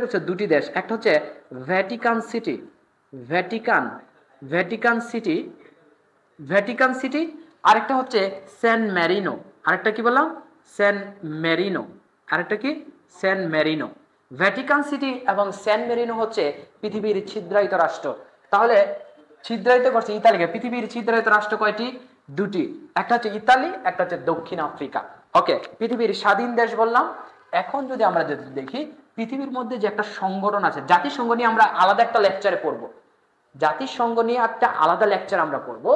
হচ্ছে দুটি দেশ, একটা হচ্ছে Vatican city, Vatican Vatican city Vatican city, আরেকটা হচ্ছে স্যান মেরিনো। আরেকটা কি বললাম? স্যান মেরিনো। আরেকটা কি? স্যান মেরিনো। ভ্যাটিকান সিটি এবং স্যান মেরিনো হচ্ছে পৃথিবীর ছিদ্রায়িত রাষ্ট্র। তাহলে ছিদ্রায়িত করছে ইতালিকে। পৃথিবীর ছিদ্রায়িত রাষ্ট্র কয়টি? দুটি, একটা হচ্ছে ইতালি, একটা হচ্ছে দক্ষিণ আফ্রিকা। ওকে, পৃথিবীর স্বাধীন দেশ বললাম। এখন যদি আমরা যদি দেখি পৃথিবীর মধ্যে যে একটা সংগঠন আছে, জাতিসংঘ নিয়ে আমরা আলাদা একটা লেকচারে পড়বো। জাতিসংঘ নিয়ে একটা আলাদা লেকচার আমরা পড়বো।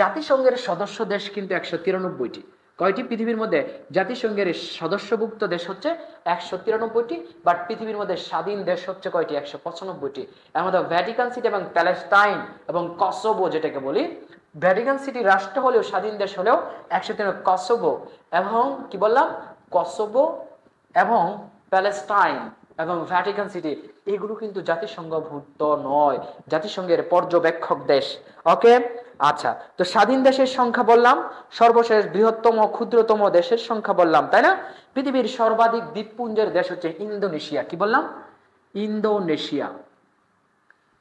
জাতিসংঘের সদস্য দেশ কিন্তু 193টি। কয়টি পৃথিবীর মধ্যে? জাতিসংঘের সদস্যভুক্ত দেশ হচ্ছে 193টি, বাট পৃথিবীর মধ্যে স্বাধীন দেশ হচ্ছে কয়টি? 195টি। এর মধ্যে ভ্যাটিকান সিটি এবং প্যালেস্টাইন এবং কসোভো যেটাকে বলি, ভ্যাটিকান সিটি রাষ্ট্র হলেও স্বাধীন দেশ হলেও 193, কসোভো এবং কি বললাম, কসোভো এবং প্যালেস্টাইন এবং ভ্যাটিকান সিটি, এগুলো কিন্তু জাতিসংঘভুক্ত নয়, জাতিসংঘের পর্যবেক্ষক দেশ। ওকে, আচ্ছা, তো স্বাধীন দেশের সংখ্যা বললাম, সর্বশেষ বৃহত্তম ক্ষুদ্রতম দেশের সংখ্যা বললাম, তাই না? পৃথিবীর সর্বাধিক দ্বীপপুঞ্জের দেশ হচ্ছে ইন্দোনেশিয়া। কি বললাম? ইন্দোনেশিয়া।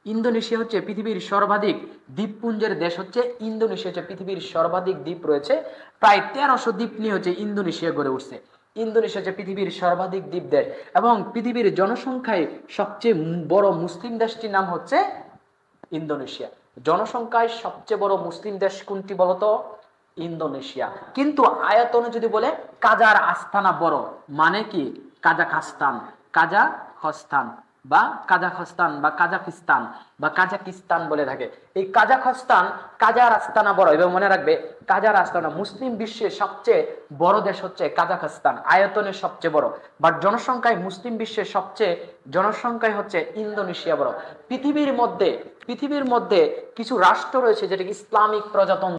ইন্দোনেশিয়া হচ্ছে পৃথিবীর সর্বাধিক দ্বীপপুঞ্জের দেশ হচ্ছে ইন্দোনেশিয়া, হচ্ছে পৃথিবীর সর্বাধিক দ্বীপ রয়েছে। প্রায় 1300 দ্বীপ নিয়ে হচ্ছে ইন্দোনেশিয়া গড়ে উঠছে। ইন্দোনেশিয়া হচ্ছে পৃথিবীর সর্বাধিক দ্বীপ দেশ এবং পৃথিবীর জনসংখ্যায় সবচেয়ে বড় মুসলিম দেশটির নাম হচ্ছে ইন্দোনেশিয়া। জনসংখ্যায় সবচেয়ে বড় মুসলিম দেশ কোনটি বলতো? ইন্দোনেশিয়া। কিন্তু আয়তনে যদি বলে কাজার আস্তানা বড়, মানে কি? কাজাখস্তান, কাজাখস্তান বা কাজাখস্তান বা কাজাকিস্তান বা কাজাকিস্তান বলে থাকে। এই কাজাখস্তান, কাজার আস্তানা বড়, এবং মনে রাখবে কাজার আস্তানা। মুসলিম বিশ্বের সবচেয়ে বড় দেশ হচ্ছে কাজাখস্তান, আয়তনের সবচেয়ে বড়, বাট জনসংখ্যায় মুসলিম বিশ্বের সবচেয়ে জনসংখ্যায় হচ্ছে ইন্দোনেশিয়া বড়। পৃথিবীর মধ্যে কিছু রাষ্ট্র রয়েছে যেটা ইসলামিক প্রজাতন্ত্র।